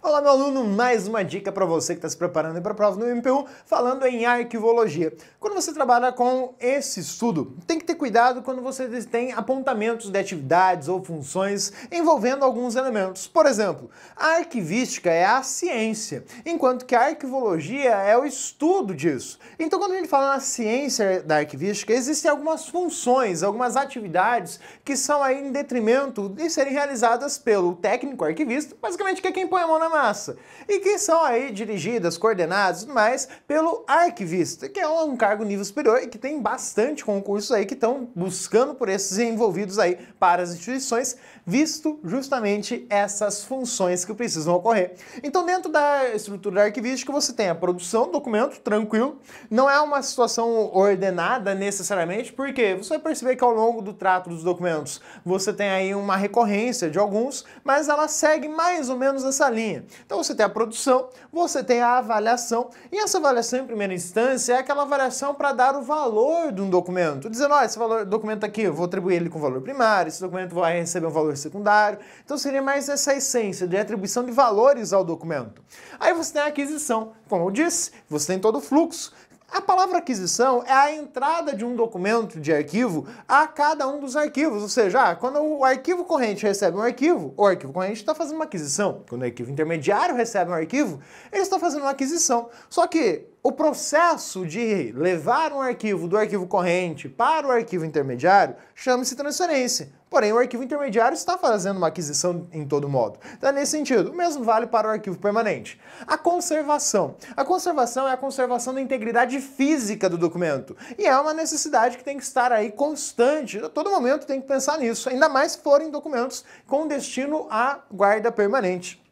Olá, meu aluno, mais uma dica para você que está se preparando para a prova no MPU, falando em arquivologia. Quando você trabalha com esse estudo, tem que ter cuidado quando você tem apontamentos de atividades ou funções envolvendo alguns elementos. Por exemplo, a arquivística é a ciência, enquanto que a arquivologia é o estudo disso. Então, quando a gente fala na ciência da arquivística, existem algumas funções, algumas atividades que são aí em detrimento de serem realizadas pelo técnico arquivista, basicamente que é quem põe a mão na massa, e que são aí dirigidas, coordenadas e tudo mais pelo arquivista, que é um cargo nível superior e que tem bastante concursos aí que estão buscando por esses envolvidos aí para as instituições, visto justamente essas funções que precisam ocorrer. Então, dentro da estrutura arquivística, você tem a produção do documento, tranquilo, não é uma situação ordenada necessariamente, porque você vai perceber que ao longo do trato dos documentos você tem aí uma recorrência de alguns, mas ela segue mais ou menos essa linha. Então você tem a produção, você tem a avaliação, e essa avaliação em primeira instância é aquela avaliação para dar o valor de um documento, dizendo, olha, esse documento aqui eu vou atribuir ele com valor primário, esse documento vai receber um valor secundário, então seria mais essa essência de atribuição de valores ao documento. Aí você tem a aquisição, como eu disse, você tem todo o fluxo. A palavra aquisição é a entrada de um documento de arquivo a cada um dos arquivos, ou seja, quando o arquivo corrente recebe um arquivo, o arquivo corrente está fazendo uma aquisição. Quando o arquivo intermediário recebe um arquivo, ele está fazendo uma aquisição. Só que o processo de levar um arquivo do arquivo corrente para o arquivo intermediário chama-se transferência. Porém, o arquivo intermediário está fazendo uma aquisição em todo modo. Então, nesse sentido, o mesmo vale para o arquivo permanente. A conservação. A conservação é a conservação da integridade física do documento. E é uma necessidade que tem que estar aí constante. A todo momento tem que pensar nisso, ainda mais se forem documentos com destino à guarda permanente.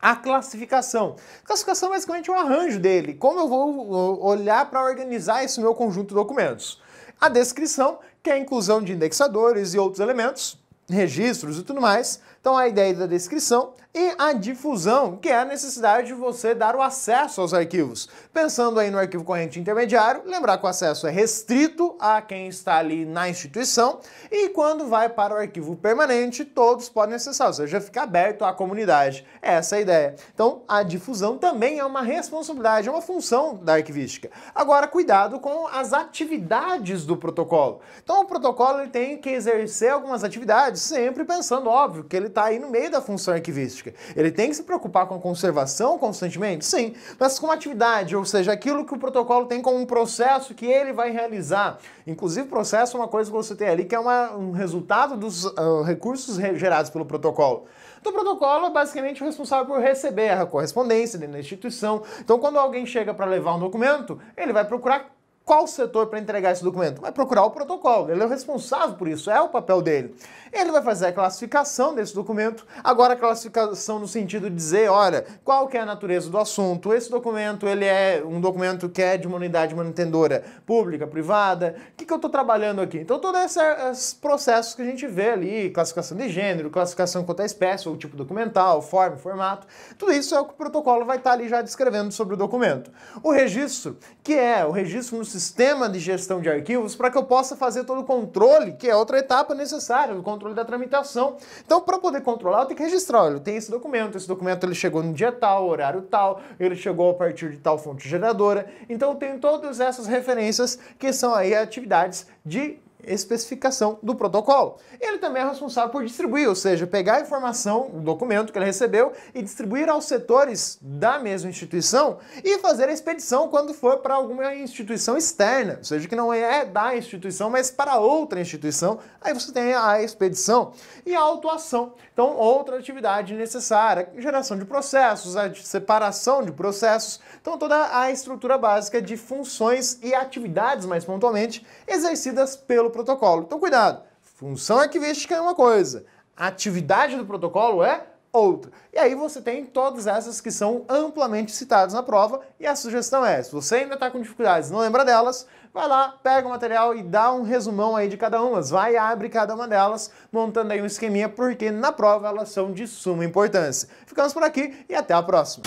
A classificação. A classificação é basicamente o arranjo dele. Como eu vou olhar para organizar esse meu conjunto de documentos. A descrição, que é a inclusão de indexadores e outros elementos, registros e tudo mais. Então a ideia da descrição e a difusão, que é a necessidade de você dar o acesso aos arquivos. Pensando aí no arquivo corrente intermediário, lembrar que o acesso é restrito a quem está ali na instituição e quando vai para o arquivo permanente, todos podem acessar, ou seja, fica aberto à comunidade. Essa é a ideia. Então a difusão também é uma responsabilidade, é uma função da arquivística. Agora, cuidado com as atividades do protocolo. Então o protocolo ele tem que exercer algumas atividades, sempre pensando, óbvio, que ele está aí no meio da função arquivística. Ele tem que se preocupar com a conservação constantemente? Sim, mas com atividade, ou seja, aquilo que o protocolo tem como um processo que ele vai realizar. Inclusive, processo é uma coisa que você tem ali que é um resultado dos recursos gerados pelo protocolo. Então, o protocolo é basicamente o responsável por receber a correspondência dentro da instituição. Então, quando alguém chega para levar um documento, ele vai procurar qual setor para entregar esse documento? Vai procurar o protocolo, ele é o responsável por isso, é o papel dele. Ele vai fazer a classificação desse documento, agora a classificação no sentido de dizer, olha, qual que é a natureza do assunto, esse documento ele é um documento que é de uma unidade manutendora pública, privada, o que eu estou trabalhando aqui? Então todos esses processos que a gente vê ali, classificação de gênero, classificação quanto à espécie, ou tipo documental, forma, formato, tudo isso é o que o protocolo vai estar ali já descrevendo sobre o documento. O registro, que é o registro no sistema de gestão de arquivos para que eu possa fazer todo o controle, que é outra etapa necessária, o controle da tramitação. Então, para poder controlar, eu tenho que registrar, olha, eu tenho esse documento ele chegou no dia tal, horário tal, ele chegou a partir de tal fonte geradora. Então, eu tenho todas essas referências que são aí atividades de especificação do protocolo. Ele também é responsável por distribuir, ou seja, pegar a informação, o documento que ele recebeu e distribuir aos setores da mesma instituição e fazer a expedição quando for para alguma instituição externa, ou seja, que não é da instituição, mas para outra instituição. Aí você tem a expedição e a autuação. Então, outra atividade necessária, geração de processos, a separação de processos. Então, toda a estrutura básica de funções e atividades, mais pontualmente, exercidas pelo protocolo. Então, cuidado. Função arquivística é uma coisa, a atividade do protocolo é outra. E aí você tem todas essas que são amplamente citadas na prova e a sugestão é, se você ainda está com dificuldades e não lembra delas, vai lá, pega o material e dá um resumão aí de cada uma, vai e abre cada uma delas, montando aí um esqueminha, porque na prova elas são de suma importância. Ficamos por aqui e até a próxima.